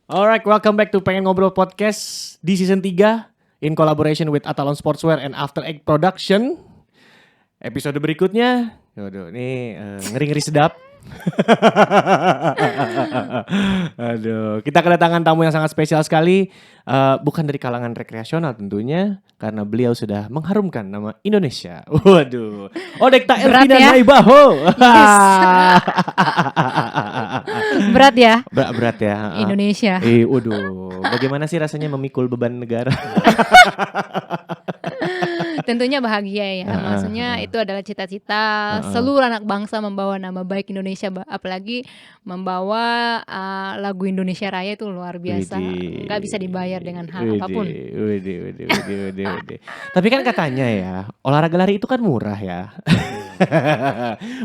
Alright, welcome back to Pengen Ngobrol Podcast di season 3 in collaboration with Atalon Sportswear and After Egg Production. Episode berikutnya, aduh, ini ngeri-ngeri sedap. Aduh, kita kedatangan tamu yang sangat spesial sekali, bukan dari kalangan rekreasional tentunya, karena beliau sudah mengharumkan nama Indonesia. Waduh, Odekta Elvina ya? Naibaho. Berat ya? Berat ya. Indonesia. Waduh, bagaimana sih rasanya memikul beban negara? Tentunya bahagia ya. Maksudnya itu adalah cita-cita seluruh anak bangsa membawa nama baik Indonesia, apalagi membawa lagu Indonesia Raya itu luar biasa. Nggak bisa dibayar dengan hal apapun. Widih. Tapi kan katanya ya, olahraga lari itu kan murah ya.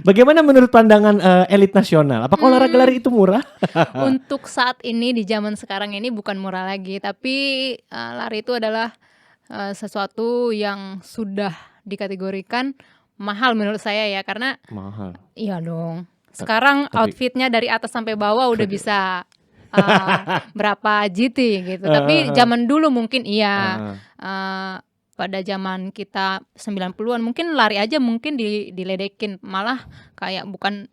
Bagaimana menurut pandangan elit nasional? Apakah olahraga lari itu murah? Untuk saat ini di zaman sekarang ini bukan murah lagi, tapi lari itu adalah sesuatu yang sudah dikategorikan mahal menurut saya ya, karena mahal. Iya dong. Sekarang outfitnya dari atas sampai bawah udah bisa berapa GT gitu. Tapi zaman dulu mungkin pada zaman kita 90-an mungkin lari aja mungkin diledekin, malah kayak bukan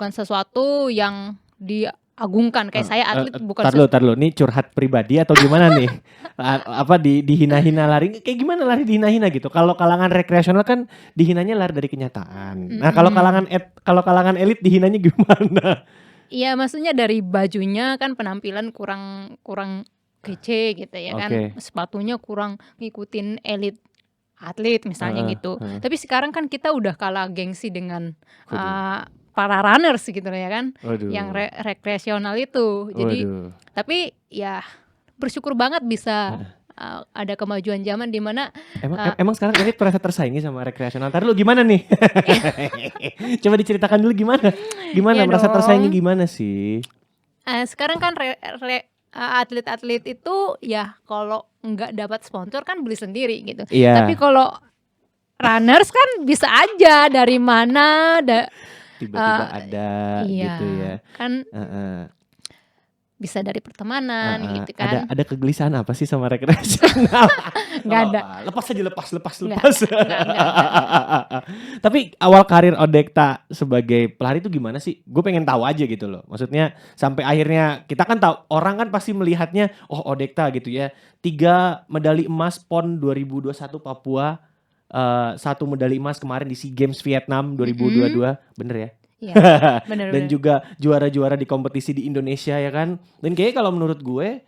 sesuatu yang diagungkan kayak saya atlet bukan. Tar lo, nih curhat pribadi atau gimana nih? Dihina-hina lari, kayak gimana lari dihina-hina gitu? Kalau kalangan rekreasional kan dihinanya lari dari kenyataan. Nah, kalau kalangan elit dihinanya gimana? Iya, maksudnya dari bajunya kan penampilan kurang kece gitu ya kan. Sepatunya kurang ngikutin elit atlet misalnya gitu. Tapi sekarang kan kita udah kalah gengsi dengan para runners gitu ya kan. Yang rekreasional itu. Jadi tapi ya bersyukur banget bisa ada kemajuan zaman di mana emang sekarang elit merasa tersaingi sama rekreasional. Ntar lu gimana nih? Coba diceritakan dulu gimana ya merasa tersaingi gimana sih? Sekarang kan atlet-atlet itu ya kalau nggak dapat sponsor kan beli sendiri gitu. Tapi kalau runners kan bisa aja dari mana tiba-tiba ada gitu ya. Kan bisa dari pertemanan gitu kan. Ada kegelisahan apa sih sama rekreasional? Nggak ada. Lepas. Enggak. Tapi awal karir Odekta sebagai pelari itu gimana sih? Gue pengen tahu aja gitu loh. Maksudnya sampai akhirnya kita kan tahu, orang kan pasti melihatnya Odekta gitu ya. 3 medali emas PON 2021 Papua, 1 medali emas kemarin di SEA Games Vietnam 2022, bener ya? Iya, bener. Dan juga juara-juara di kompetisi di Indonesia ya kan. Dan kayaknya kalau menurut gue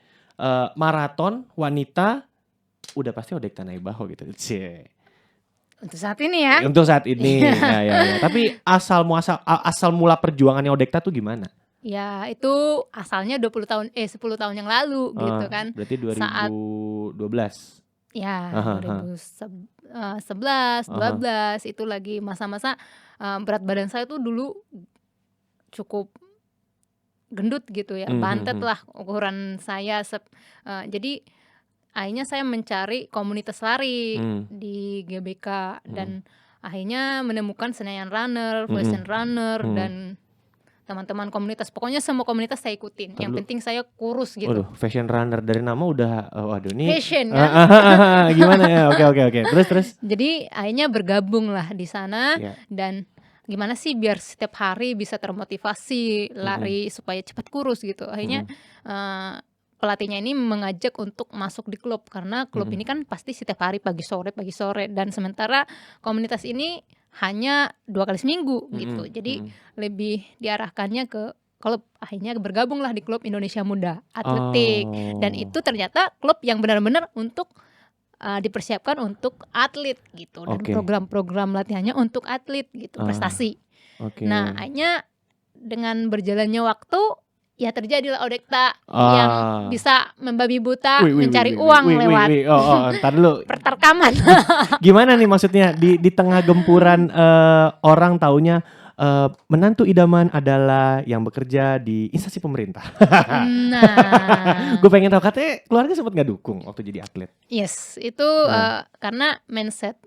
maraton wanita udah pasti Odekta Naibaho gitu. Untuk saat ini ya. Untuk saat ini. ya. Tapi asal mula perjuangannya Odekta tuh gimana? Ya itu asalnya 10 tahun yang lalu gitu kan. Berarti 2012. Ya, 2011, 12 itu lagi masa-masa berat badan saya tuh dulu cukup gendut gitu ya, bantet lah ukuran saya. Jadi akhirnya saya mencari komunitas lari di GBK dan akhirnya menemukan Senayan Runner, Fashion Runner dan teman-teman komunitas, pokoknya semua komunitas saya ikutin. Yang penting saya kurus gitu. Waduh, Fashion Runner dari nama udah, waduh nih. Fashion kan? Gimana ya? Oke. Terus. Jadi akhirnya bergabung lah di sana dan gimana sih biar setiap hari bisa termotivasi lari supaya cepat kurus gitu. Akhirnya pelatihnya ini mengajak untuk masuk di klub karena klub ini kan pasti setiap hari pagi sore dan sementara komunitas ini hanya 2 kali seminggu gitu. Jadi lebih diarahkannya ke klub. Akhirnya bergabunglah di klub Indonesia Muda Atletik dan itu ternyata klub yang benar-benar untuk dipersiapkan untuk atlet gitu dan program-program latihannya untuk atlet gitu, prestasi. Nah, akhirnya dengan berjalannya waktu ya terjadilah Odekta yang bisa membabi buta mencari uang lewat ntar dulu. pertarkaman. Gimana nih maksudnya di tengah gempuran orang taunya menantu idaman adalah yang bekerja di instansi pemerintah. Nah, gue pengen tahu, katanya keluarga sempat nggak dukung waktu jadi atlet? Yes, itu karena mindset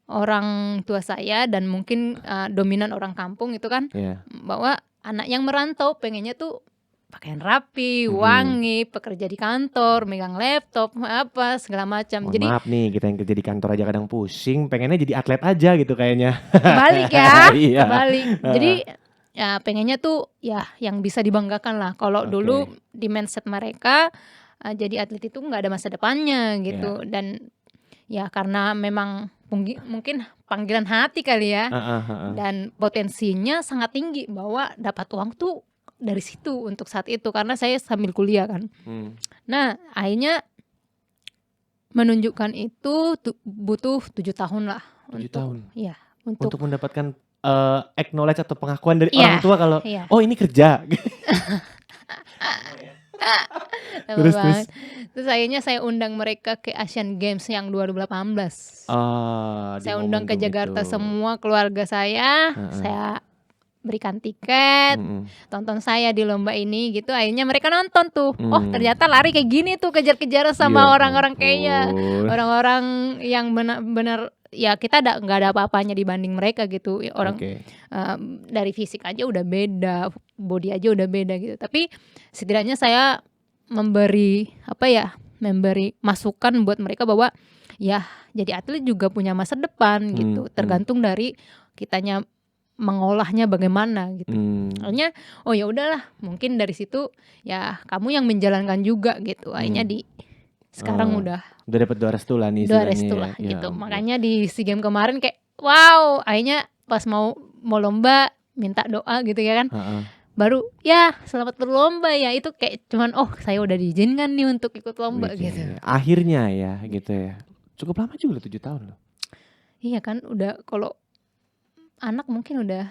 orang tua saya dan mungkin dominan orang kampung itu kan bahwa anak yang merantau pengennya tuh pakaian rapi, wangi, pekerja di kantor, megang laptop, apa segala macam. Mohon Jadi maaf nih, kita yang kerja di kantor aja kadang pusing, pengennya jadi atlet aja gitu kayaknya. kebalik ya, Iya. kebalik. Jadi ya pengennya tuh ya yang bisa dibanggakan lah. Kalau dulu di mindset mereka jadi atlet itu nggak ada masa depannya gitu. Dan ya karena memang mungkin panggilan hati kali ya. Dan potensinya sangat tinggi bahwa dapat uang tuh dari situ untuk saat itu, karena saya sambil kuliah kan. Nah akhirnya menunjukkan itu butuh 7 tahun lah. 7 tahun? Ya, untuk mendapatkan acknowledge atau pengakuan dari orang tua kalau oh ini kerja. Terus akhirnya saya undang mereka ke Asian Games yang 2018. Saya undang ke Jakarta semua keluarga saya berikan tiket, tonton saya di lomba ini gitu. Akhirnya mereka nonton tuh. Oh ternyata lari kayak gini tuh, kejar-kejaran sama orang-orang kayaknya orang-orang yang benar-benar ya kita nggak ada apa-apanya dibanding mereka gitu. Orang dari fisik aja udah beda, body aja udah beda gitu. Tapi setidaknya saya memberi masukan buat mereka bahwa ya jadi atlet juga punya masa depan gitu. Tergantung dari kitanya mengolahnya bagaimana gitu. Akhirnya oh ya udahlah, mungkin dari situ ya kamu yang menjalankan juga gitu. Akhirnya sekarang udah dapat 2 restu lah nih. 2 restu lah gitu. Makanya di SEA Games kemarin kayak wow, akhirnya pas mau lomba minta doa gitu ya kan. Baru ya selamat berlomba ya, itu kayak cuman oh saya udah diizinkan nih untuk ikut lomba gitu. Akhirnya ya gitu ya. Cukup lama juga 7 tahun loh. Iya kan, udah kalau anak mungkin udah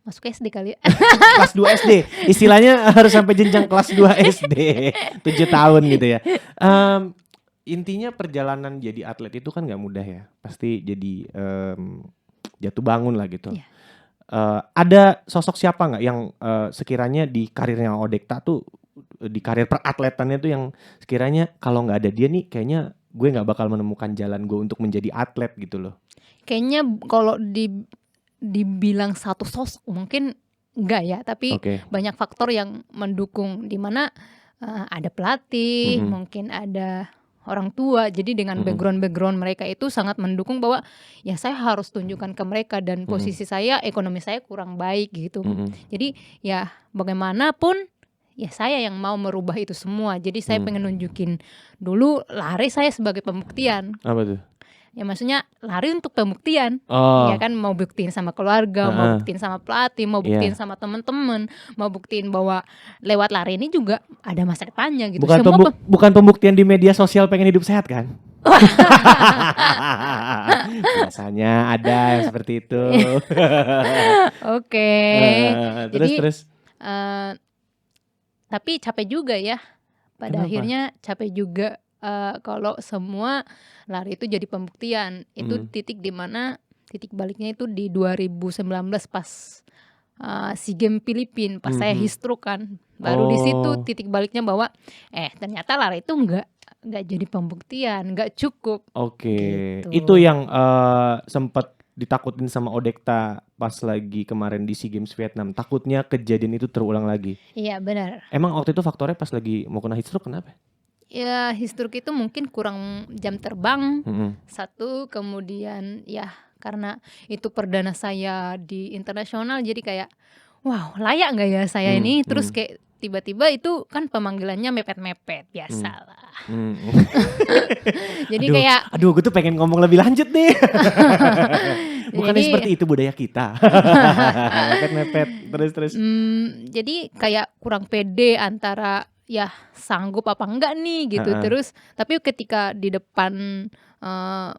masuk SD kali ya. Kelas 2 SD. Istilahnya harus sampai jenjang kelas 2 SD. 7 tahun gitu ya. Intinya perjalanan jadi atlet itu kan gak mudah ya. Pasti jadi jatuh bangun lah gitu. Ada sosok siapa gak yang sekiranya di karirnya Odekta tuh, di karir peratletannya tuh yang sekiranya kalau gak ada dia nih kayaknya gue gak bakal menemukan jalan gue untuk menjadi atlet gitu loh. Kayaknya kalau dibilang satu sosok mungkin enggak ya, tapi banyak faktor yang mendukung, di mana ada pelatih, mungkin ada orang tua. Jadi dengan background mereka itu sangat mendukung bahwa ya saya harus tunjukkan ke mereka, dan posisi saya, ekonomi saya kurang baik gitu. Jadi ya bagaimanapun ya saya yang mau merubah itu semua. Jadi saya pengen nunjukin dulu lari saya sebagai pembuktian. Apa tuh? Ya maksudnya lari untuk pembuktian. Ya kan, mau buktiin sama keluarga, mau buktiin sama pelatih, mau buktiin sama teman-teman, mau buktiin bahwa lewat lari ini juga ada masa depannya gitu. Bukan pembuktian di media sosial pengen hidup sehat kan? Biasanya ada yang seperti itu. Terus tapi capek juga ya. Pada akhirnya capek juga. Kalau semua lari itu jadi pembuktian. Itu titik baliknya itu di 2019 pas SEA Games Filipina, pas saya histruk kan. Baru di situ titik baliknya bahwa ternyata lari itu enggak jadi pembuktian, enggak cukup. Gitu. Itu yang sempat ditakutin sama Odekta pas lagi kemarin di SEA Games Vietnam. Takutnya kejadian itu terulang lagi. Iya benar. Emang waktu itu faktornya pas lagi mau kena heatstroke kenapa? Ya histruk itu mungkin kurang jam terbang, satu, kemudian ya karena itu perdana saya di internasional, jadi kayak wow layak gak ya saya ini, terus kayak tiba-tiba itu kan pemanggilannya mepet-mepet, biasalah. Jadi gue tuh pengen ngomong lebih lanjut nih. Bukannya seperti itu budaya kita. Mepet-mepet terus. Jadi kayak kurang pede antara ya sanggup apa enggak nih gitu. Terus tapi ketika di depan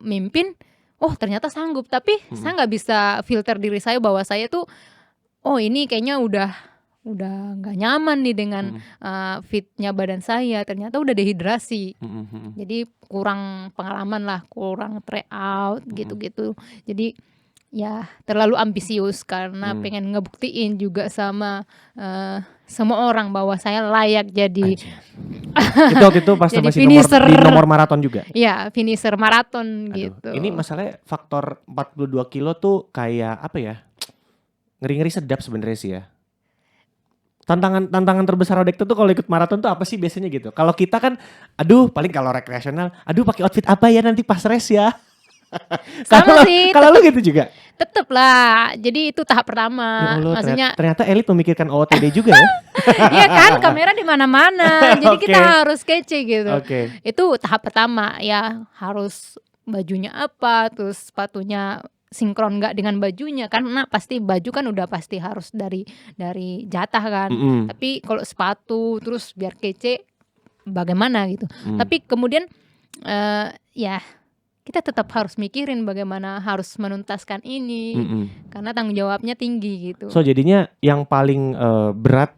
mimpin, oh ternyata sanggup. Tapi saya nggak bisa filter diri saya bahwa saya tuh oh ini kayaknya udah nggak nyaman nih dengan fitnya badan saya. Ternyata udah dehidrasi. Jadi kurang pengalaman lah, kurang tryout gitu-gitu. Jadi ya terlalu ambisius karena pengen ngebuktiin juga sama semua orang bahwa saya layak jadi itu waktu itu pas masih di nomor maraton juga. Ya finisher maraton gitu. Ini masalahnya faktor 42 kilo tuh kayak apa ya, ngeri-ngeri sedap sebenarnya sih ya. Tantangan terbesar Odekta tuh kalau ikut maraton tuh apa sih biasanya gitu? Kalau kita kan, aduh paling kalau rekreasional, aduh pakai outfit apa ya nanti pas race ya. Sama sih, Kalau lu gitu juga? tetep lah. Jadi itu tahap Ya pertama. Allah, Maksudnya, ternyata elit memikirkan OOTD juga ya. iya kan, kamera di mana-mana. Jadi Oke. kita harus kece gitu. Oke. Itu tahap pertama ya, harus bajunya apa, terus sepatunya sinkron nggak dengan bajunya, karena pasti baju kan udah pasti harus dari jatah kan. Tapi kalau sepatu terus biar kece bagaimana gitu. Tapi kemudian ya kita tetap harus mikirin bagaimana harus menuntaskan ini karena tanggung jawabnya tinggi gitu. So jadinya yang paling berat,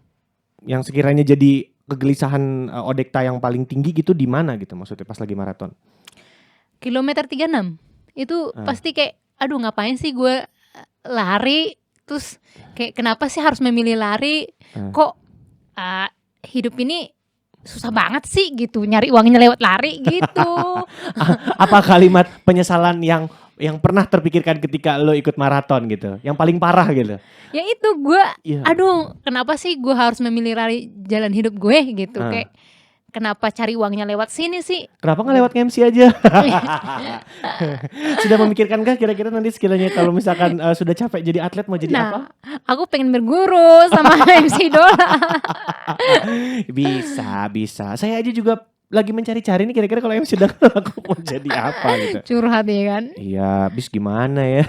yang sekiranya jadi kegelisahan Odekta yang paling tinggi gitu di mana gitu maksudnya pas lagi maraton? Kilometer 36 itu pasti kayak aduh ngapain sih gue lari, terus kayak kenapa sih harus memilih lari, kok hidup ini susah banget sih gitu, nyari uangnya lewat lari gitu. Apa kalimat penyesalan yang pernah terpikirkan ketika lo ikut maraton gitu, yang paling parah gitu? Ya itu gue, aduh kenapa sih gue harus memilih lari jalan hidup gue gitu, kayak kenapa cari uangnya lewat sini sih? Kenapa nggak lewat MC aja? Sudah memikirkankah kira-kira nanti sekiranya kalau misalkan sudah capek jadi atlet mau jadi apa? Aku pengen berguru sama MC Dola. Bisa. Saya aja juga lagi mencari-cari nih kira-kira kalau MC Dola aku mau jadi apa gitu. Curhat ya kan? Iya, bis gimana ya?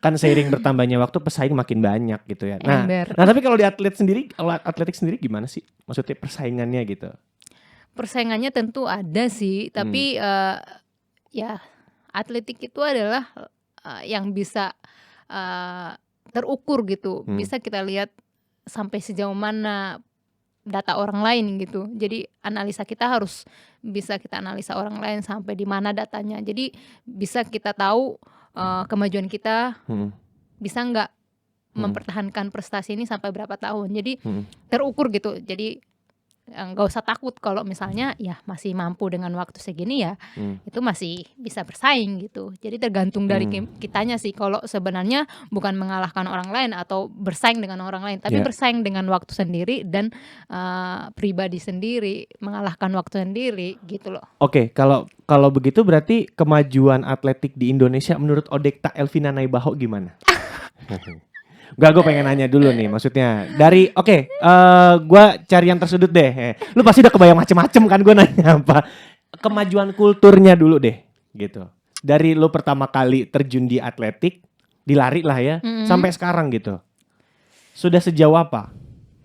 Kan seiring bertambahnya waktu pesaing makin banyak gitu ya. Nah tapi kalau di atletik sendiri gimana sih? Maksudnya persaingannya gitu? Persaingannya tentu ada sih, tapi ya atletik itu adalah yang bisa terukur gitu, bisa kita lihat sampai sejauh mana data orang lain gitu. Jadi analisa kita harus bisa kita analisa orang lain sampai di mana datanya. Jadi bisa kita tahu kemajuan kita bisa nggak mempertahankan prestasi ini sampai berapa tahun. Jadi terukur gitu. Jadi nggak usah takut kalau misalnya ya masih mampu dengan waktu segini ya itu masih bisa bersaing gitu. Jadi tergantung dari kitanya sih, kalau sebenarnya bukan mengalahkan orang lain atau bersaing dengan orang lain, tapi bersaing dengan waktu sendiri dan pribadi sendiri, mengalahkan waktu sendiri gitu loh. Oke, kalau begitu berarti kemajuan atletik di Indonesia menurut Odekta Elvina Naibaho gimana? Gak, gue pengen nanya dulu nih, maksudnya dari gue cari yang tersudut deh. Lu pasti udah kebayang macem-macem kan gue nanya apa. Kemajuan kulturnya dulu deh, gitu. Dari lu pertama kali terjun di atletik, di lari lah ya, sampai sekarang gitu. Sudah sejauh apa?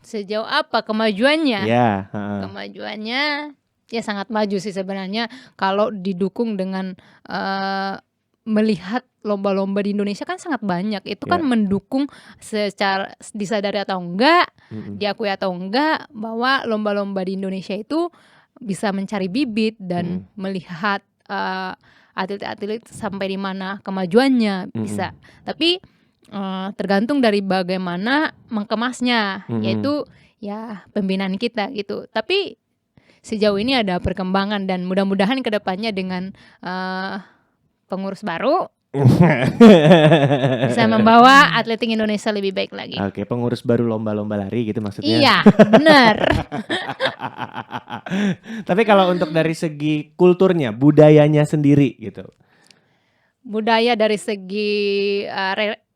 Sejauh apa kemajuannya? Ya. Kemajuannya ya sangat maju sih sebenarnya kalau didukung dengan melihat lomba-lomba di Indonesia kan sangat banyak. Itu kan mendukung secara disadari atau enggak, diakui atau enggak, bahwa lomba-lomba di Indonesia itu bisa mencari bibit dan melihat atlet-atlet sampai di mana kemajuannya bisa. Tapi tergantung dari bagaimana mengemasnya, yaitu ya pembinaan kita gitu. Tapi sejauh ini ada perkembangan dan mudah-mudahan kedepannya dengan pengurus baru bisa membawa atletik Indonesia lebih baik lagi. Oke, pengurus baru lomba-lomba lari gitu maksudnya? Iya, benar. Tapi kalau untuk dari segi kulturnya, budayanya sendiri gitu. Budaya dari segi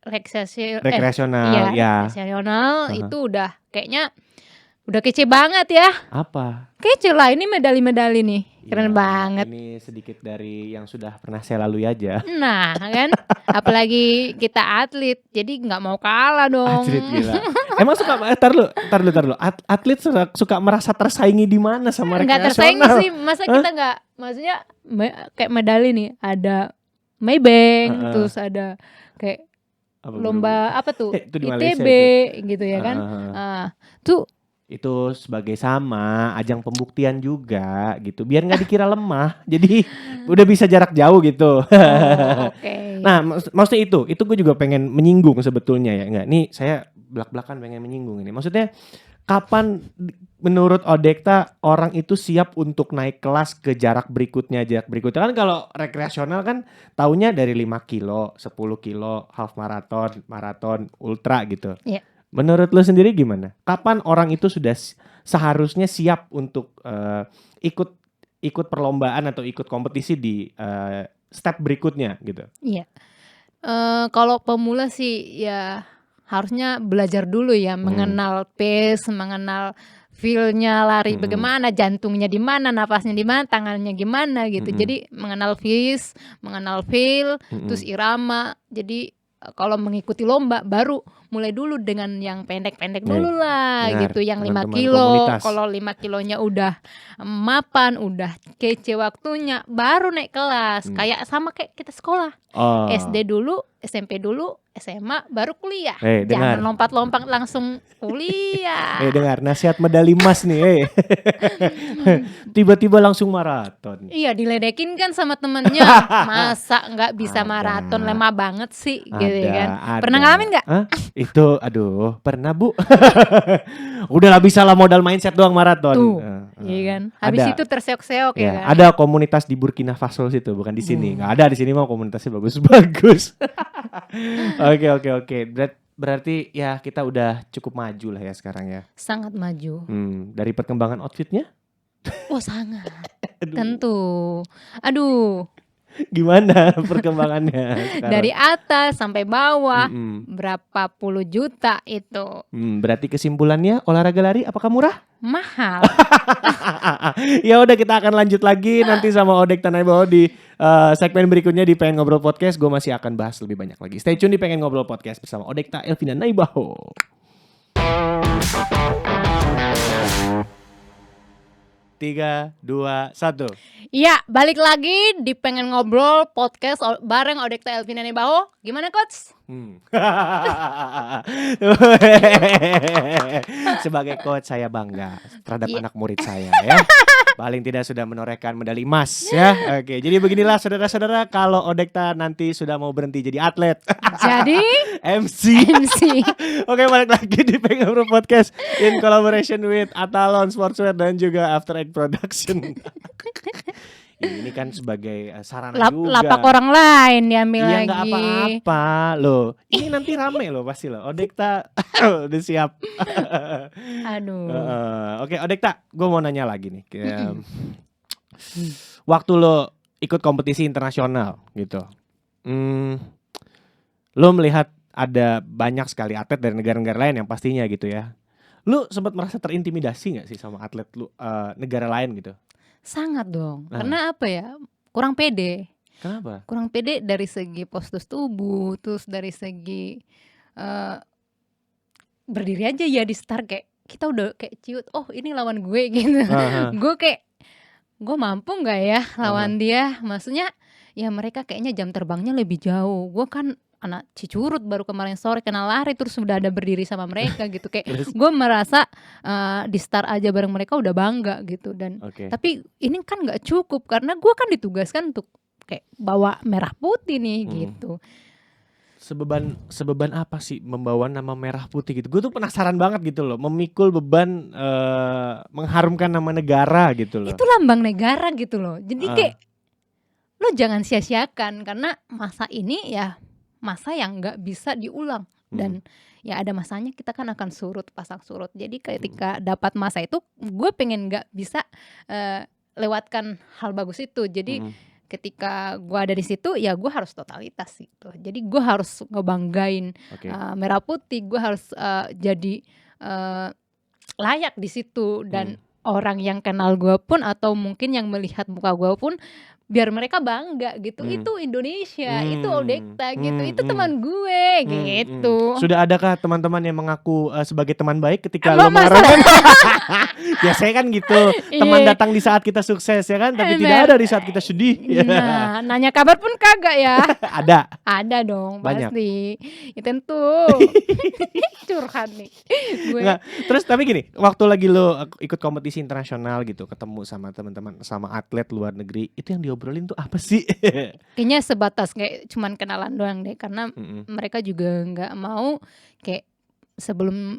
rekreasional, rekreasional itu udah kayaknya udah kece banget ya. Apa? Kece lah, ini medali-medali nih. Keren banget. Ini sedikit dari yang sudah pernah saya lalui aja. Nah kan, apalagi kita atlet, jadi nggak mau kalah dong. Atlet gila. Emang suka, tar lu. Atlet suka merasa tersaingi di mana sama rekreasional? Nggak tersaingi sih, masa kita nggak, maksudnya kayak medali nih, ada Maybank, terus ada kayak lomba apa tuh, ITB gitu ya kan. Tuh itu sebagai sama ajang pembuktian juga gitu, biar nggak dikira lemah, jadi udah bisa jarak jauh gitu. Nah maksudnya itu gue juga pengen menyinggung sebetulnya ya, nggak, nih saya belak-belakan pengen menyinggung ini, maksudnya kapan menurut Odekta orang itu siap untuk naik kelas ke jarak berikutnya kan? Kalau rekreasional kan taunya dari 5 kilo, 10 kilo, half marathon, ultra gitu. Menurut lo sendiri gimana? Kapan orang itu sudah seharusnya siap untuk ikut perlombaan atau ikut kompetisi di step berikutnya gitu? Iya. Kalau pemula sih ya harusnya belajar dulu ya, mengenal pace, mengenal feel-nya lari bagaimana, jantungnya di mana, napasnya di mana, tangannya gimana gitu. Jadi mengenal pace, mengenal feel, terus irama. Jadi kalau mengikuti lomba baru mulai dulu dengan yang pendek-pendek dulu lah gitu, yang 5 kilo. Kalau 5 kilonya udah mapan, udah kece waktunya, baru naik kelas. Kayak sama kayak kita sekolah. SD dulu, SMP dulu, SMA, baru kuliah. Jangan lompat-lompat langsung kuliah. Dengar nasihat medali emas nih. Tiba-tiba langsung maraton. Iya, diledekin kan sama temennya. Masa nggak bisa maraton, lemah banget sih gitu kan. Pernah ngalamin nggak? Itu aduh, pernah Bu. Udahlah bisa lah, modal mindset doang maraton. Tuh, iya kan. Habis itu terseok-seok ya kan. Ada komunitas di Burkina Faso situ, bukan di sini. Nggak ada di sini, mau komunitasnya bagus-bagus. Oke. Berarti ya kita udah cukup maju lah ya sekarang ya. Sangat maju. Dari perkembangan outfitnya? Oh sangat. Tentu. Aduh. Gimana perkembangannya sekarang? Dari atas sampai bawah, berapa puluh juta itu. Berarti kesimpulannya olahraga lari apakah murah? Mahal. Ya udah, kita akan lanjut lagi nanti sama Odekta Naibaho di segmen berikutnya di Pengen Ngobrol Podcast. Gue masih akan bahas lebih banyak lagi. Stay tune di Pengen Ngobrol Podcast bersama Odekta Elvina Naibaho. 3, 2, 1. Iya, balik lagi di Pengen Ngobrol Podcast bareng Odekta Elvina Naibaho. Gimana Coach? Sebagai coach saya bangga terhadap anak murid saya ya. Paling tidak sudah menorehkan medali emas ya. Oke, jadi beginilah saudara-saudara, kalau Odekta nanti sudah mau berhenti jadi atlet. Jadi MC. Oke, balik lagi di Pengen Ngobrol Podcast in collaboration with Atalon Sportswear dan juga After Egg Production. Ini kan sebagai sarana juga. Lapak orang lain diambil lagi. Iya, nggak apa-apa loh. Ini nanti rame loh pasti loh. Odekta udah siap. Aduh. Oke, Odekta, gue mau nanya lagi nih. Waktu lo ikut kompetisi internasional gitu, lo melihat ada banyak sekali atlet dari negara-negara lain yang pastinya gitu ya. Lo sempat merasa terintimidasi nggak sih sama atlet lo negara lain gitu? Sangat dong. Karena apa ya? Kurang pede. Kenapa? Kurang pede dari segi postur tubuh, terus dari segi berdiri aja ya di start kayak kita udah kayak ciut, oh ini lawan gue gitu. Gue kayak gue mampu nggak ya lawan dia? Maksudnya ya mereka kayaknya jam terbangnya lebih jauh. Gue kan anak Cicurut baru kemarin sore kenal lari terus sudah ada berdiri sama mereka gitu kayak gue merasa di start aja bareng mereka udah bangga gitu dan tapi ini kan nggak cukup karena gue kan ditugaskan untuk kayak bawa merah putih nih gitu. Sebeban apa sih membawa nama merah putih gitu? Gue tuh penasaran banget gitu loh, memikul beban mengharumkan nama negara gitu loh. Itu lambang negara gitu loh. Jadi kayak lo jangan sia-siakan karena masa ini ya masa yang nggak bisa diulang dan ya ada masanya kita kan akan pasang surut. Jadi ketika dapat masa itu gue pengen nggak bisa lewatkan hal bagus itu. Jadi ketika gue ada di situ ya gue harus totalitas gitu. Jadi gue harus ngebanggain merah putih. Gue harus jadi layak di situ dan orang yang kenal gue pun atau mungkin yang melihat muka gue pun biar mereka bangga gitu. Itu Indonesia, itu Odekta gitu, itu teman gue gitu. Sudah adakah teman-teman yang mengaku sebagai teman baik ketika lo maraton? Biasanya kan gitu, teman datang di saat kita sukses ya kan, tapi tidak ada di saat kita sedih. Nah, nanya kabar pun kagak ya. Ada dong, banyak. Pasti. Ya tentu. Curhat nih gue. Nggak, terus tapi gini, waktu lagi lo ikut kompetisi internasional gitu, ketemu sama teman-teman, sama atlet luar negeri, itu yang diobrolin tuh apa sih? Kayaknya sebatas kayak cuman kenalan doang deh, karena mereka juga nggak mau kayak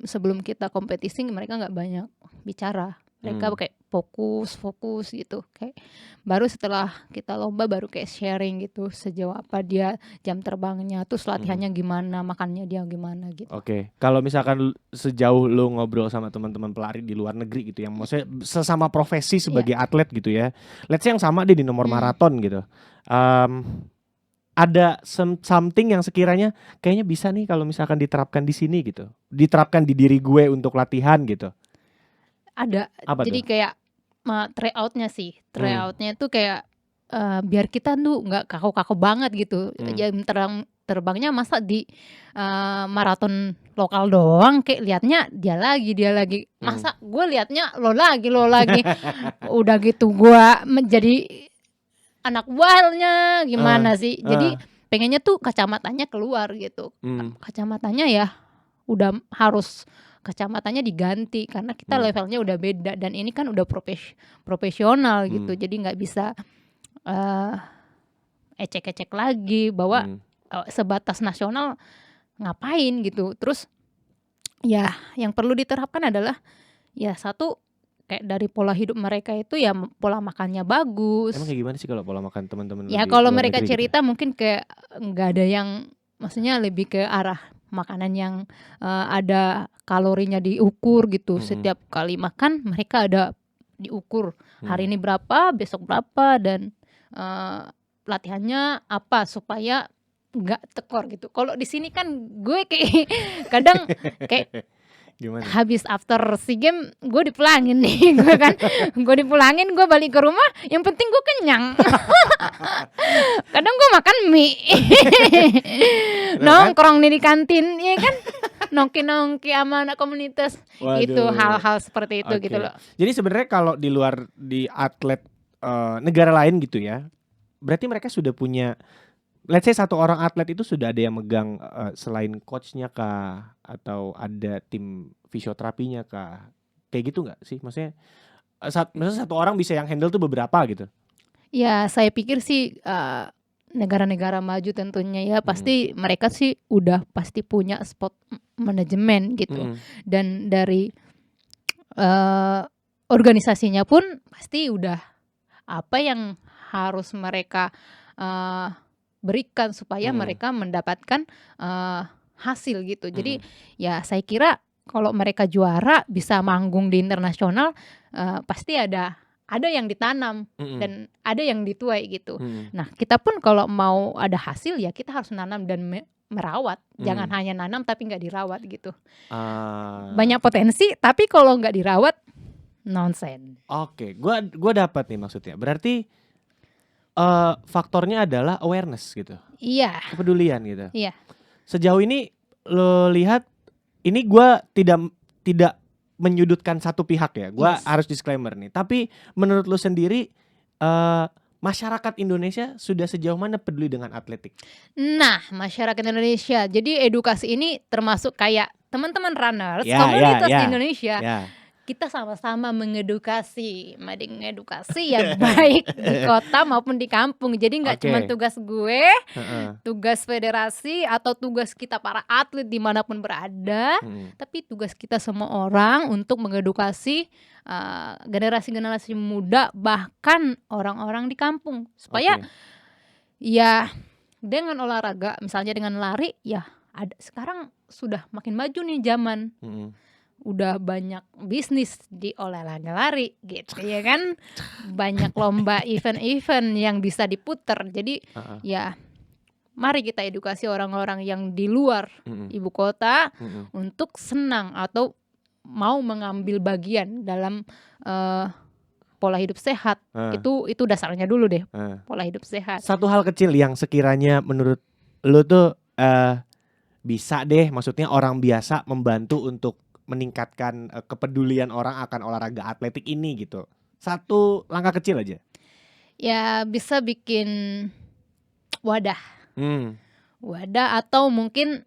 sebelum kita kompetisi mereka nggak banyak bicara. Mereka kayak fokus gitu. Kayak baru setelah kita lomba baru kayak sharing gitu sejauh apa dia jam terbangnya, terus latihannya gimana, makannya dia gimana gitu. Oke. Kalau misalkan sejauh lu ngobrol sama teman-teman pelari di luar negeri gitu yang maksudnya sesama profesi sebagai atlet gitu ya. Let's say yang sama deh di nomor maraton gitu. Ada something yang sekiranya kayaknya bisa nih kalau misalkan diterapkan di sini gitu. Diterapkan di diri gue untuk latihan gitu. Ada. Apa Jadi tuh? kayak tryout-nya sih. Tryout-nya itu kayak biar kita tuh nggak kaku-kaku banget gitu. Jam terbangnya masa di maraton lokal doang, kayak liatnya dia lagi. Masa gue liatnya lo lagi. Udah gitu gue menjadi anak buahnya gimana sih. Jadi pengennya tuh kacamatanya keluar gitu. Kacamatanya ya udah harus kacamatanya diganti karena kita levelnya udah beda dan ini kan udah profesional gitu. Jadi nggak bisa ecek-ecek lagi bahwa sebatas nasional ngapain gitu. Terus ya yang perlu diterapkan adalah ya satu kayak dari pola hidup mereka itu ya pola makannya bagus. Emang kayak gimana sih kalau pola makan teman-teman? Ya kalau mereka cerita gitu? Mungkin kayak nggak ada yang, maksudnya lebih ke arah makanan yang ada kalorinya diukur gitu. Setiap kali makan mereka ada diukur hari ini berapa, besok berapa, dan latihannya apa supaya nggak tekor gitu. Kalau di sini kan gue kayak kadang kayak gimana? Habis after SEA Games gue dipulangin nih gue dipulangin, gue balik ke rumah yang penting gue kenyang. Kadang gue makan mie nongkrong nih di kantin ya kan, nongki sama anak komunitas. Waduh. Itu hal-hal seperti itu gitu loh. Jadi sebenarnya kalau di luar di atlet negara lain gitu ya, berarti mereka sudah punya, let's say satu orang atlet itu sudah ada yang megang selain coachnya kah, atau ada tim fisioterapinya kah, kayak gitu nggak sih? Maksudnya satu orang bisa yang handle tuh beberapa gitu? Ya saya pikir sih negara-negara maju tentunya ya pasti mereka sih udah pasti punya sport manajemen gitu. Dan dari organisasinya pun pasti udah apa yang harus mereka berikan supaya mereka mendapatkan hasil gitu. Jadi ya saya kira kalau mereka juara bisa manggung di internasional pasti ada yang ditanam dan ada yang dituai gitu. Nah kita pun kalau mau ada hasil ya kita harus nanam dan merawat. Jangan hanya nanam tapi nggak dirawat gitu. Banyak potensi tapi kalau nggak dirawat nonsen. Oke, gua dapat nih maksudnya. Berarti faktornya adalah awareness gitu. Iya. Kepedulian gitu. Iya. Sejauh ini lo lihat, ini gue tidak menyudutkan satu pihak ya. Gue harus disclaimer nih. Tapi menurut lo sendiri masyarakat Indonesia sudah sejauh mana peduli dengan atletik? Nah, masyarakat Indonesia. Jadi edukasi ini termasuk kayak teman-teman runners, komunitas di Indonesia. Kita sama-sama mengedukasi yang baik di kota maupun di kampung. Jadi nggak cuma tugas gue, tugas federasi atau tugas kita para atlet dimanapun berada, tapi tugas kita semua orang untuk mengedukasi generasi-generasi muda bahkan orang-orang di kampung supaya ya dengan olahraga, misalnya dengan lari, ya ada sekarang sudah makin maju nih zaman. Udah banyak bisnis di olahraga lari gitu ya kan, banyak lomba event-event yang bisa diputer. Jadi ya mari kita edukasi orang-orang yang di luar ibu kota untuk senang atau mau mengambil bagian dalam pola hidup sehat. Itu dasarnya dulu deh, pola hidup sehat. Satu hal kecil yang sekiranya menurut lu tuh bisa deh, maksudnya orang biasa membantu untuk meningkatkan kepedulian orang akan olahraga atletik ini gitu. Satu langkah kecil aja. Ya bisa bikin wadah. Wadah atau mungkin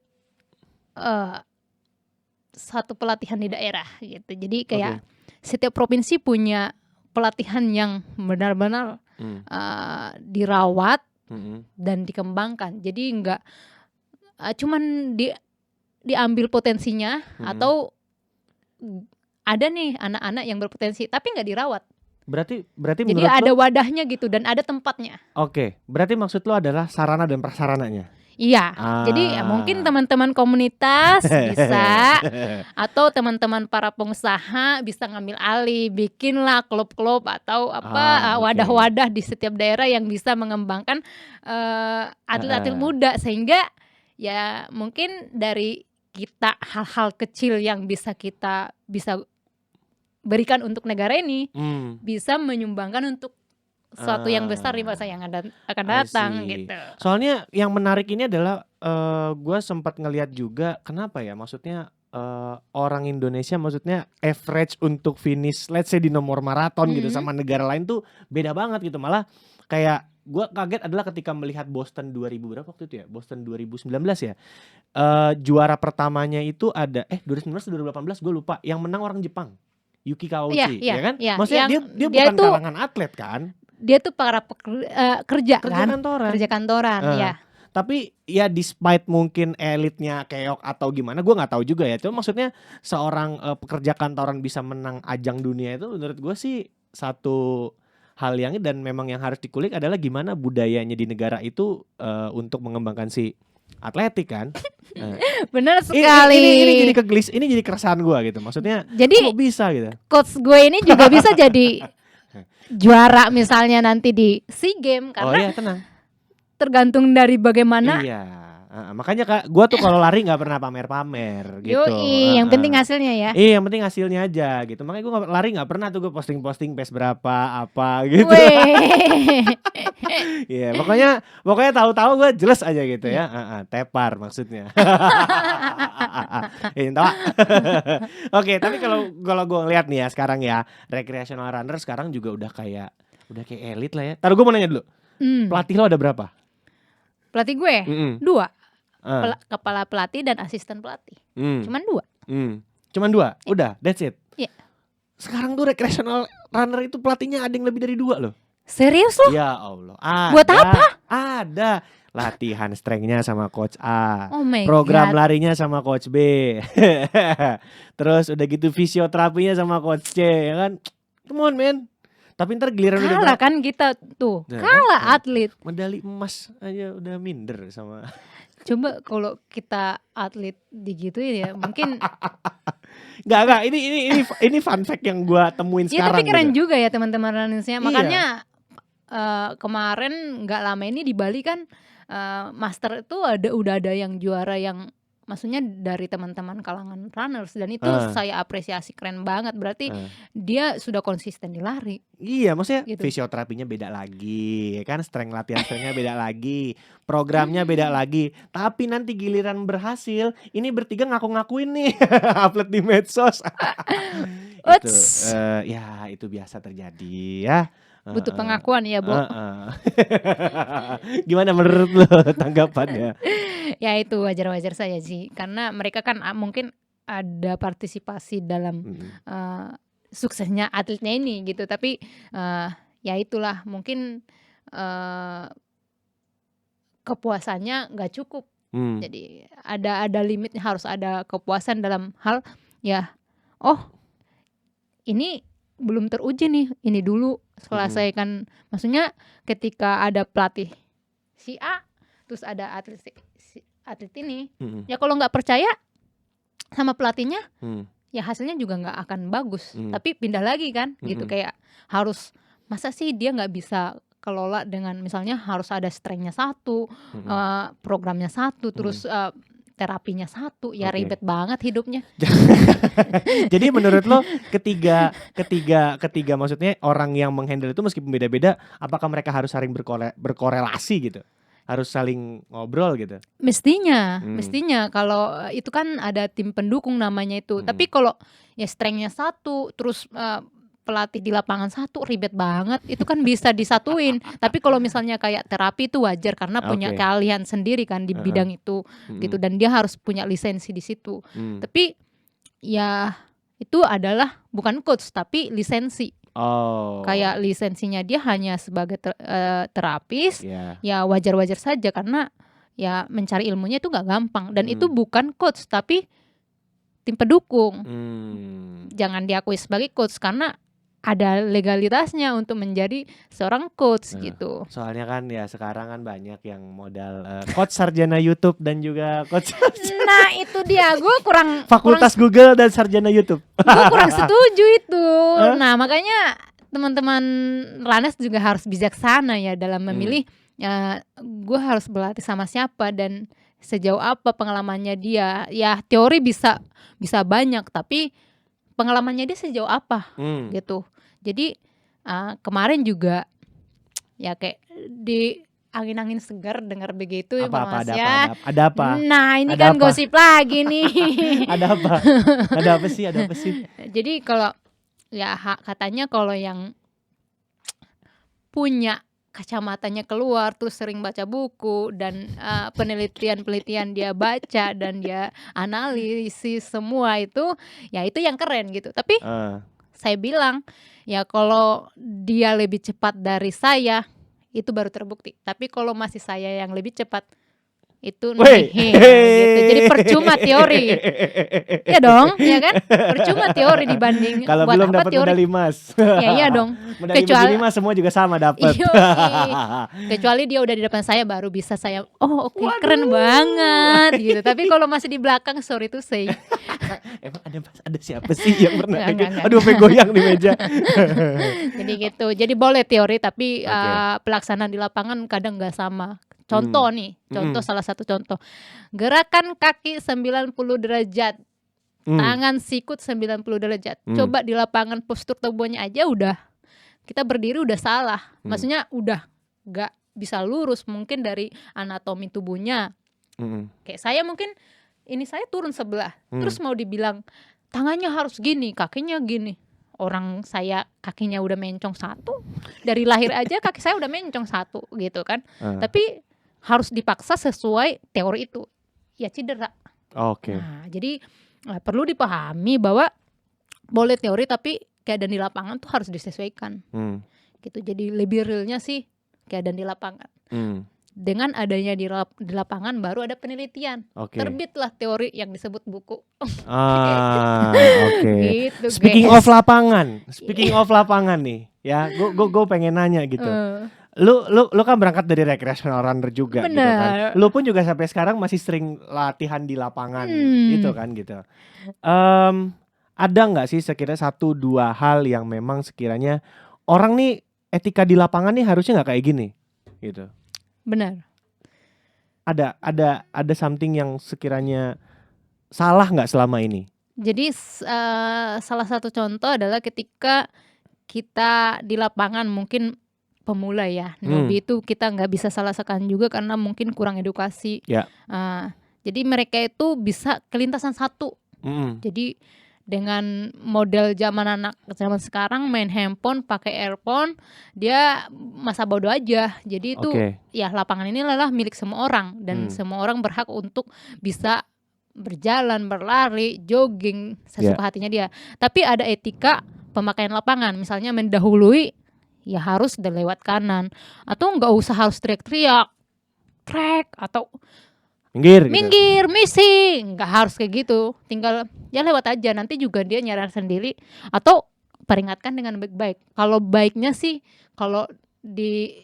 satu pelatihan di daerah gitu. Jadi kayak setiap provinsi punya pelatihan yang benar-benar dirawat dan dikembangkan. Jadi enggak cuman diambil potensinya atau ada nih anak-anak yang berpotensi tapi nggak dirawat. Berarti Jadi menurut ada lo, wadahnya gitu dan ada tempatnya. oke, berarti maksud lo adalah sarana dan prasarananya. Iya, jadi mungkin Ah. teman-teman komunitas bisa, atau teman-teman para pengusaha bisa ngambil alih, bikinlah klub-klub atau Ah, oke. wadah-wadah di setiap daerah yang bisa mengembangkan atlet-atlet Heeh. muda, sehingga ya mungkin dari kita hal-hal kecil yang bisa kita bisa berikan untuk negara ini bisa menyumbangkan untuk suatu yang besar di masa yang akan I datang see. gitu. Soalnya yang menarik ini adalah gue sempat ngelihat juga kenapa ya, maksudnya orang Indonesia maksudnya average untuk finish let's say di nomor maraton gitu sama negara lain tuh beda banget gitu. Malah kayak gue kaget adalah ketika melihat Boston 2000 berapa waktu itu ya, Boston 2019 ya, juara pertamanya itu ada 2019 atau 2018 gue lupa, yang menang orang Jepang, Yuki Kawauchi, ya kan? Maksudnya Yang dia bukan itu kalangan atlet kan, dia tuh para kerja kerja kan, kantoran. kerja kantoran ya. Tapi ya despite mungkin elitnya keok atau gimana, gue nggak tahu juga ya. Cuma maksudnya seorang pekerja kantoran bisa menang ajang dunia itu menurut gue sih satu hal yang, dan memang yang harus dikulik adalah gimana budayanya di negara itu untuk mengembangkan si atletik kan. Benar sekali. Ini jadi ini jadi keresahan gue gitu. Maksudnya jadi kok bisa gitu. Coach gue ini juga bisa jadi juara misalnya nanti di SEA Games, karena Oh iya, tenang. tergantung dari bagaimana. Iya. Makanya Kak, gue tuh kalau lari nggak pernah pamer-pamer gitu. Yoi, yang penting hasilnya ya. Iya, yang penting hasilnya aja gitu. Makanya gue lari nggak pernah tuh gue posting-posting pace berapa apa gitu. Iya, pokoknya tahu-tahu gue jelas aja gitu ya. Tepar maksudnya. Ini tahu. Oke, tapi kalau gue ngeliat nih ya sekarang ya, recreational runner sekarang juga udah kayak elit lah ya. Taruh gue mau nanya dulu. Pelatih lo ada berapa? Pelatih gue 2. Kepala pelatih dan asisten pelatih. Cuman 2. Cuman 2? Yeah. Udah, that's it? Iya. Sekarang tuh recreational runner itu pelatihnya ada yang lebih dari 2 loh. Serius loh? Ya Allah. Buat apa? Ada. Latihan strength-nya sama coach A. Oh my Program God. larinya sama coach B. Terus udah gitu fisioterapinya sama coach C, ya kan? Come on man. Tapi ntar giliran kalah kan kita tuh. Kalah atlet. Medali emas aja udah minder sama. Coba kalau kita atlet digituin ya, mungkin Enggak, ini fun fact yang gua temuin ya, sekarang. tapi keren gitu. juga ya teman-teman runnersnya. Iya. Makanya kemarin nggak lama ini di Bali kan master itu udah ada yang juara, yang maksudnya dari teman-teman kalangan runners, dan itu saya apresiasi, keren banget. Berarti dia sudah konsisten di lari. Iya, maksudnya gitu. Fisioterapinya beda lagi, kan latihan strength-nya beda lagi, programnya beda lagi. Tapi nanti giliran berhasil, ini bertiga ngaku-ngakuin nih upload di medsos. Itu ya itu biasa terjadi ya. Butuh pengakuan ya, Bo. Gimana menurut lo tanggapannya? Ya itu wajar-wajar saja sih, karena mereka kan mungkin ada partisipasi dalam suksesnya atletnya ini gitu. Tapi ya itulah, mungkin kepuasannya nggak cukup. Jadi ada limitnya, harus ada kepuasan dalam hal ya, oh ini belum teruji nih, ini dulu selesaikan. Maksudnya ketika ada pelatih si A, terus ada atlet ini, ya kalau nggak percaya sama pelatihnya, ya hasilnya juga nggak akan bagus. Tapi pindah lagi kan, gitu. Kayak harus, masa sih dia nggak bisa kelola dengan misalnya harus ada strength-nya 1, programnya 1, terus terapinya 1, ya ribet banget hidupnya. Jadi menurut lo ketiga maksudnya orang yang menghandle itu meskipun beda-beda, apakah mereka harus saling berkorelasi gitu? Harus saling ngobrol gitu? Mestinya kalau itu kan ada tim pendukung namanya itu. Tapi kalau ya strength-nya 1, terus pelatih di lapangan 1, ribet banget. Itu kan bisa disatuin. Tapi kalau misalnya kayak terapi itu wajar karena punya keahlian sendiri kan di bidang itu gitu, dan dia harus punya lisensi di situ. Tapi ya itu adalah bukan coach tapi lisensi. Kayak lisensinya dia hanya sebagai terapis. Ya wajar-wajar saja, karena ya mencari ilmunya itu nggak gampang, dan itu bukan coach tapi tim pendukung. Jangan diakui sebagai coach, karena ada legalitasnya untuk menjadi seorang coach gitu. Soalnya kan ya sekarang kan banyak yang modal coach sarjana YouTube dan juga coach Nah itu dia, gue kurang fakultas Google dan sarjana YouTube. gue kurang setuju itu. Nah makanya teman-teman Lanes juga harus bijaksana ya dalam memilih. Gue harus berlatih sama siapa dan sejauh apa pengalamannya dia. Ya teori bisa banyak, tapi pengalamannya dia sejauh apa gitu. Jadi kemarin juga ya kayak di angin-angin segar dengar begitu informasinya. Ada apa? Nah ini Ada kan apa? gosip lagi nih. Ada apa? Ada apa sih? Jadi kalau ya katanya kalau yang punya kacamatanya keluar terus sering baca buku dan penelitian dia baca dan dia analisis semua itu, ya itu yang keren gitu. Tapi saya bilang ya kalau dia lebih cepat dari saya itu baru terbukti. Tapi kalau masih saya yang lebih cepat itu gitu. Jadi percuma teori. Ya dong, ya kan? Percuma teori dibanding kalau buat belum apa dapat teori. medali emas. Ya iya dong. Medali begini mah semua juga sama dapat. Kecuali dia udah di depan saya baru bisa saya oke, keren banget gitu. Tapi kalau masih di belakang sorry to say. Emang ada siapa sih yang pernah gitu? Aduh, sampai goyang di meja. Jadi gitu. Jadi boleh teori tapi pelaksanaan di lapangan kadang nggak sama. Contoh nih, salah satu contoh. Gerakan kaki 90 derajat. Tangan sikut 90 derajat. Coba di lapangan postur tubuhnya aja udah kita berdiri udah salah. Maksudnya udah gak bisa lurus mungkin dari anatomi tubuhnya. Kayak saya mungkin ini saya turun sebelah. Terus mau dibilang tangannya harus gini, kakinya gini. Orang saya kakinya udah mencong satu. Dari lahir aja kaki saya udah mencong satu gitu kan. Tapi harus dipaksa sesuai teori itu. Ya cedera. Nah, jadi perlu dipahami bahwa boleh teori tapi keadaan di lapangan tuh harus disesuaikan. Gitu. Jadi lebih realnya sih keadaan di lapangan. Dengan adanya di lapangan baru ada penelitian. Terbitlah teori yang disebut buku. Gitu, Speaking of lapangan nih, ya, gue pengen nanya gitu. Lu kan berangkat dari recreational runner juga. Bener. Gitu kan. Lu pun juga sampai sekarang masih sering latihan di lapangan gitu kan gitu. Ada nggak sih sekiranya 1-2 hal yang memang sekiranya orang nih etika di lapangan nih harusnya nggak kayak gini gitu? Benar. Ada something yang sekiranya salah nggak selama ini? Jadi salah satu contoh adalah ketika kita di lapangan mungkin pemula ya, newbie itu kita nggak bisa salahkan juga karena mungkin kurang edukasi. Jadi mereka itu bisa kelintasan satu. Jadi dengan model zaman sekarang main handphone, pakai earphone, dia masa bodoh aja. Jadi itu ya lapangan ini adalah milik semua orang dan semua orang berhak untuk bisa berjalan, berlari, jogging sesuka hatinya dia. Tapi ada etika pemakaian lapangan, misalnya mendahului ya harus lewat kanan atau nggak usah harus teriak-teriak track atau minggir gitu. Misi nggak harus kayak gitu, tinggal ya lewat aja, nanti juga dia nyadar sendiri atau peringatkan dengan baik-baik. Kalau baiknya sih kalau di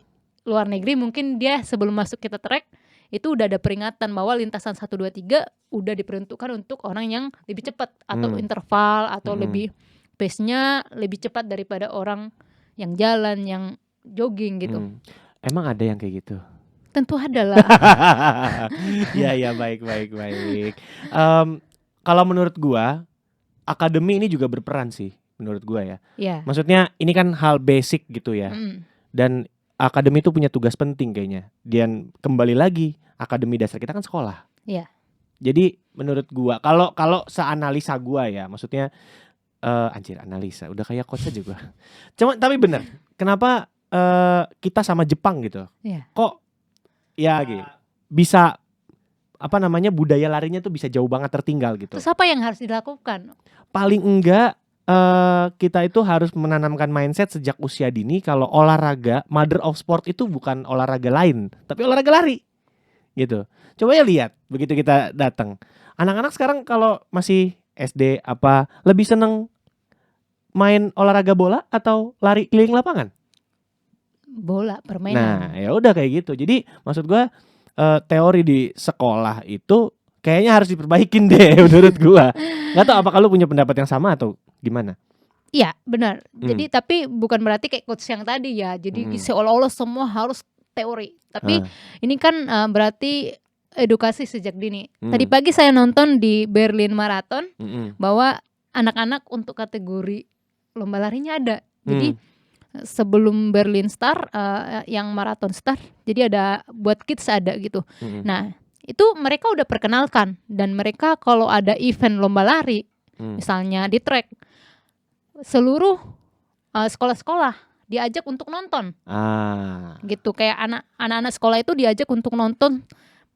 luar negeri mungkin dia sebelum masuk kita track itu udah ada peringatan bahwa lintasan 1, 2, 3 udah diperuntukkan untuk orang yang lebih cepat atau interval atau lebih pace-nya lebih cepat daripada orang yang jalan, yang jogging gitu. Emang ada yang kayak gitu? Tentu ada lah. Ya baik. Kalau menurut gua, akademi ini juga berperan sih menurut gua ya. Maksudnya ini kan hal basic gitu ya. Dan akademi itu punya tugas penting kayaknya. Dan kembali lagi, akademi dasar kita kan sekolah. Jadi menurut gua, kalau seanalisa gua ya, maksudnya anjir analisa, udah kayak coach aja gua. Cuma tapi bener, kenapa kita sama Jepang gitu? Kok ya gitu bisa budaya larinya tuh bisa jauh banget tertinggal gitu. Terus apa yang harus dilakukan? Paling enggak kita itu harus menanamkan mindset sejak usia dini kalau olahraga, mother of sport itu bukan olahraga lain, tapi olahraga lari. Gitu. Coba ya lihat begitu kita datang. Anak-anak sekarang kalau masih SD lebih seneng main olahraga bola atau lari keliling lapangan? Bola, permainan. Nah, ya udah kayak gitu. Jadi maksud gua teori di sekolah itu kayaknya harus diperbaikin deh menurut gua. Gak tau apakah lu punya pendapat yang sama atau gimana? Iya, benar. Jadi tapi bukan berarti kayak coach yang tadi ya. Jadi seolah-olah semua harus teori. Tapi ini kan berarti edukasi sejak dini. Tadi pagi saya nonton di Berlin Marathon bahwa anak-anak untuk kategori lomba larinya ada. Jadi sebelum Berlin Star yang marathon Star, jadi ada buat kids ada gitu. Nah, itu mereka udah perkenalkan dan mereka kalau ada event lomba lari, misalnya di track, seluruh sekolah-sekolah diajak untuk nonton. Gitu, kayak anak-anak sekolah itu diajak untuk nonton.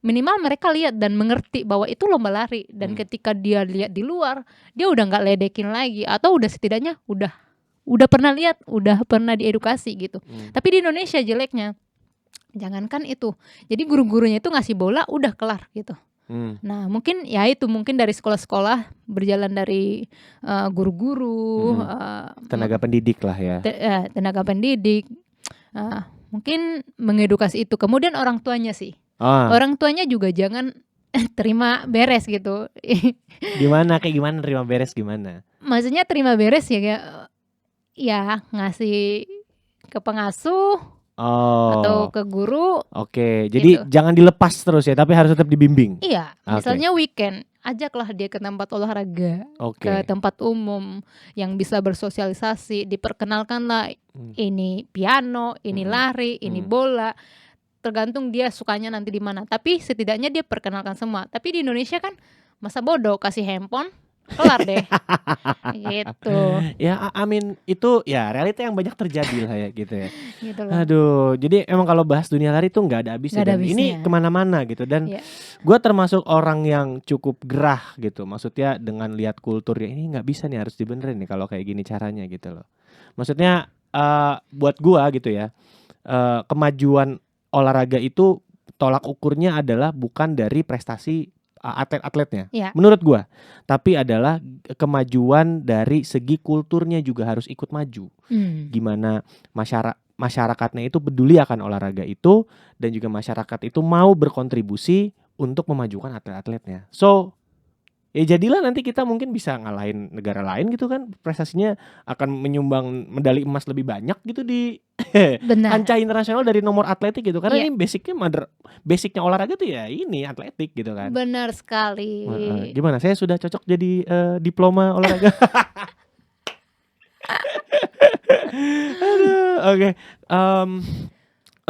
Minimal mereka lihat dan mengerti bahwa itu lomba lari. Dan ketika dia lihat di luar, dia udah gak ledekin lagi. Atau udah setidaknya udah pernah lihat, udah pernah diedukasi gitu. Tapi di Indonesia jeleknya, jangankan itu. Jadi guru-gurunya itu ngasih bola udah kelar gitu. Nah mungkin dari sekolah-sekolah berjalan dari guru-guru, tenaga pendidik lah ya. Tenaga pendidik, mungkin mengedukasi itu. Kemudian orang tuanya sih, orang tuanya juga jangan terima beres gitu. Kayak gimana terima beres gimana? Maksudnya terima beres ya ngasih ke pengasuh. Atau ke guru. Oke, jadi jangan dilepas terus ya, tapi harus tetap dibimbing. Iya, misalnya weekend, ajaklah dia ke tempat olahraga, ke tempat umum yang bisa bersosialisasi, diperkenalkanlah ini piano, ini lari, ini bola. Tergantung dia sukanya nanti di mana. Tapi setidaknya dia perkenalkan semua. Tapi di Indonesia kan masa bodoh kasih handphone. Kelar deh. Gitu. Ya amin, itu ya realita yang banyak terjadi lah ya gitu ya. Gitu loh. Aduh, jadi emang kalau bahas dunia lari tuh nggak ada habisnya. Dan ini kemana-mana gitu. Dan gue termasuk orang yang cukup gerah gitu. Maksudnya dengan lihat kulturnya ini nggak bisa nih, harus dibenerin nih kalau kayak gini caranya gitu loh. Maksudnya buat gue gitu ya, kemajuan olahraga itu tolak ukurnya adalah bukan dari prestasi atlet-atletnya, menurut gua, tapi adalah kemajuan dari segi kulturnya juga harus ikut maju. Gimana masyarakatnya itu peduli akan olahraga itu, dan juga masyarakat itu mau berkontribusi untuk memajukan atlet-atletnya. So ya jadilah nanti kita mungkin bisa ngalahin negara lain gitu kan, prestasinya akan menyumbang medali emas lebih banyak gitu di kancah internasional dari nomor atletik gitu. Karena ini basicnya olahraga tuh ya ini atletik gitu kan. Benar sekali. Gimana, saya sudah cocok jadi diploma olahraga? Aduh, oke.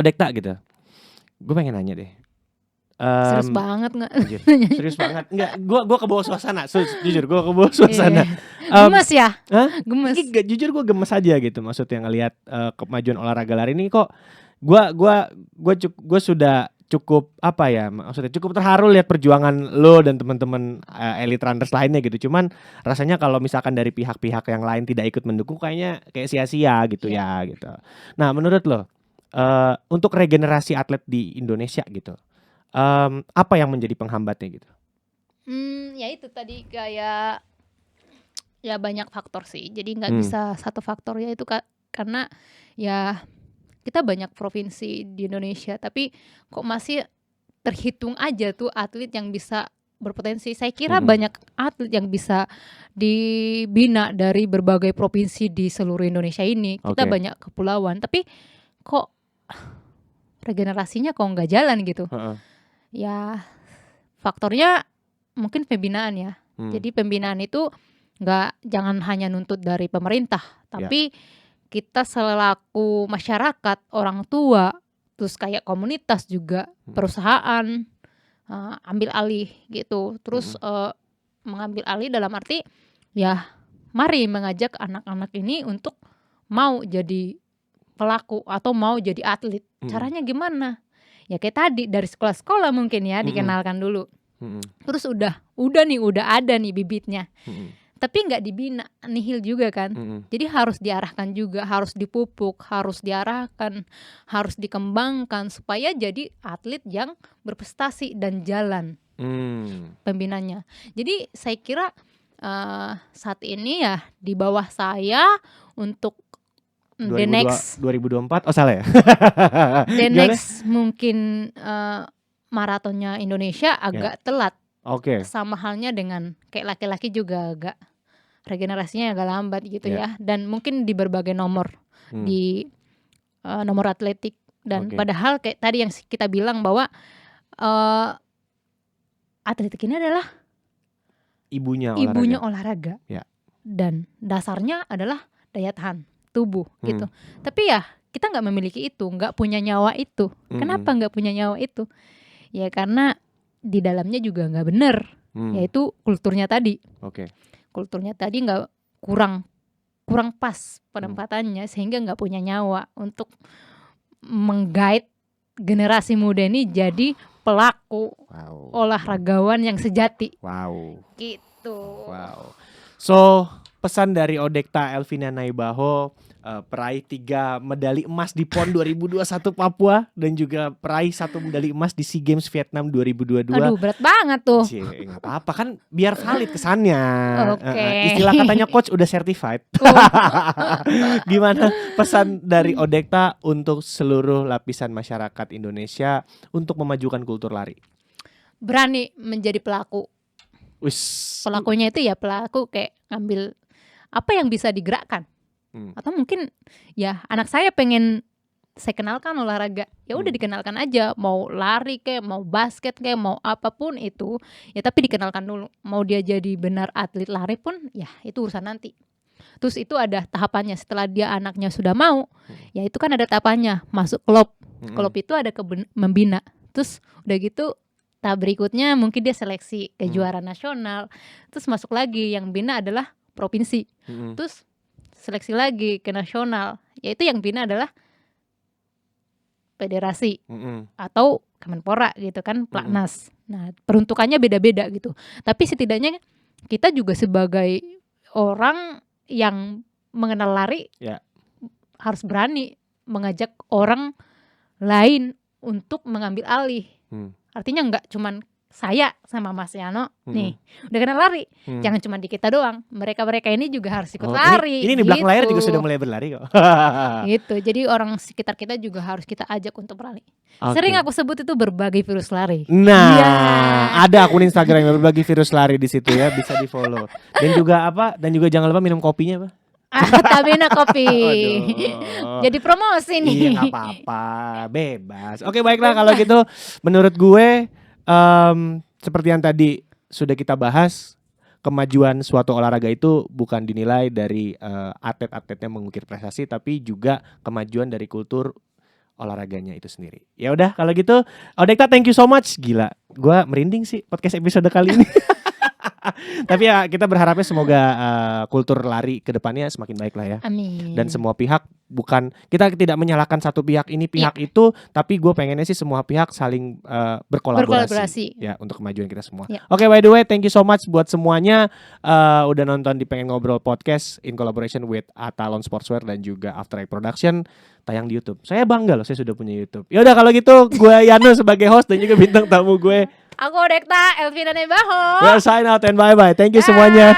Odekta gitu, gue pengen nanya deh. Serius banget nggak? Serius banget. Enggak, gue kebawa suasana. Jujur gue kebawa suasana. Gemes ya? Gemes. Jujur gue gemes aja gitu. Maksudnya ngelihat kemajuan olahraga lari ini kok. Gue sudah cukup apa ya? Maksudnya cukup terharu lihat perjuangan lo dan teman-teman elite runners lainnya gitu. Cuman rasanya kalau misalkan dari pihak-pihak yang lain tidak ikut mendukung, kayaknya kayak sia-sia gitu ya gitu. Nah menurut lo untuk regenerasi atlet di Indonesia gitu, apa yang menjadi penghambatnya gitu? Ya itu tadi kayak ya banyak faktor sih. Jadi nggak bisa satu faktor ya itu karena ya kita banyak provinsi di Indonesia, tapi kok masih terhitung aja tuh atlet yang bisa berpotensi. Saya kira banyak atlet yang bisa dibina dari berbagai provinsi di seluruh Indonesia ini. Kita banyak kepulauan, tapi kok regenerasinya kok nggak jalan gitu. Ya faktornya mungkin pembinaan ya. Jadi pembinaan itu jangan hanya nuntut dari pemerintah, tapi kita selaku masyarakat, orang tua, terus kayak komunitas juga, perusahaan ambil alih gitu. Terus mengambil alih dalam arti ya mari mengajak anak-anak ini untuk mau jadi pelaku atau mau jadi atlet. Caranya gimana? Ya kayak tadi dari sekolah-sekolah mungkin ya dikenalkan dulu. Terus udah ada nih bibitnya. Tapi nggak dibina, nihil juga kan. Jadi harus diarahkan juga, harus dipupuk, harus diarahkan, harus dikembangkan supaya jadi atlet yang berprestasi dan jalan pembinanya. Jadi saya kira saat ini ya di bawah saya untuk the next 2024. Oh salah ya. the next mungkin maratonnya Indonesia agak telat. Oke. Sama halnya dengan kayak laki-laki juga agak regenerasinya agak lambat gitu ya. Dan mungkin di berbagai nomor di nomor atletik dan padahal kayak tadi yang kita bilang bahwa atletik ini adalah ibunya olahraga. Ya. Dan dasarnya adalah daya tahan tubuh gitu. Tapi ya kita nggak memiliki itu, nggak punya nyawa itu. Kenapa nggak punya nyawa itu? Ya karena di dalamnya juga nggak benar, yaitu kulturnya tadi. Kulturnya tadi nggak kurang pas penempatannya sehingga nggak punya nyawa untuk menggait generasi muda ini jadi pelaku olahragawan yang sejati. Gitu. So pesan dari Odekta Elvina Naibaho, peraih 3 medali emas di PON 2021 Papua dan juga peraih 1 medali emas di SEA Games Vietnam 2022. Aduh berat banget tuh. Nggak apa-apa kan biar valid kesannya. Istilah katanya coach udah certified. Gimana pesan dari Odekta untuk seluruh lapisan masyarakat Indonesia untuk memajukan kultur lari? Berani menjadi pelaku. Pelakunya itu ya pelaku kayak ngambil apa yang bisa digerakkan. Atau mungkin ya anak saya pengen saya kenalkan olahraga, ya udah dikenalkan aja, mau lari kayak mau basket kayak mau apapun itu ya, tapi dikenalkan dulu. Mau dia jadi benar atlet lari pun ya itu urusan nanti. Terus itu ada tahapannya, setelah dia anaknya sudah mau ya itu kan ada tahapannya, masuk klub. Klub itu ada membina. Terus udah gitu tahap berikutnya mungkin dia seleksi kejuaraan nasional. Terus masuk lagi, yang bina adalah provinsi. Terus seleksi lagi ke nasional. Yaitu yang bina adalah federasi atau Kemenpora gitu kan, Platnas. Nah, peruntukannya beda-beda gitu. Tapi setidaknya kita juga sebagai orang yang mengenal lari harus berani mengajak orang lain untuk mengambil alih. Artinya nggak cuman saya sama Mas Yano nih udah kenal lari, jangan cuma di kita doang, mereka ini juga harus ikut lari. Ini di belakang layar juga sudah mulai berlari kok. Gitu, jadi orang sekitar kita juga harus kita ajak untuk berlari. Sering aku sebut itu berbagi virus lari. Nah, ada akun Instagram yang berbagi virus lari di situ ya, bisa di follow. Dan juga jangan lupa minum kopinya Tabena kopi. Jadi promosi nih. Iya gak apa-apa, bebas. Oke baiklah kalau gitu, menurut gue seperti yang tadi sudah kita bahas, kemajuan suatu olahraga itu bukan dinilai dari atlet-atletnya mengukir prestasi, tapi juga kemajuan dari kultur olahraganya itu sendiri. Ya udah kalau gitu, Odekta thank you so much. Gila, gue merinding sih podcast episode kali ini. Tapi ya kita berharapnya semoga kultur lari ke depannya semakin baik lah ya. Amin. Dan semua pihak, bukan kita tidak menyalahkan satu pihak ini pihak itu, tapi gue pengennya sih semua pihak saling berkolaborasi ya untuk kemajuan kita semua. Oke, by the way thank you so much buat semuanya udah nonton di Pengen Ngobrol Podcast in collaboration with Atalon Sportswear dan juga After Eight Production, tayang di YouTube. Saya bangga loh saya sudah punya YouTube. Ya udah kalau gitu gue Yano sebagai host dan juga bintang tamu gue. Aku Odekta Elvina Naibaho. Well, sign out and bye-bye. Thank you semuanya.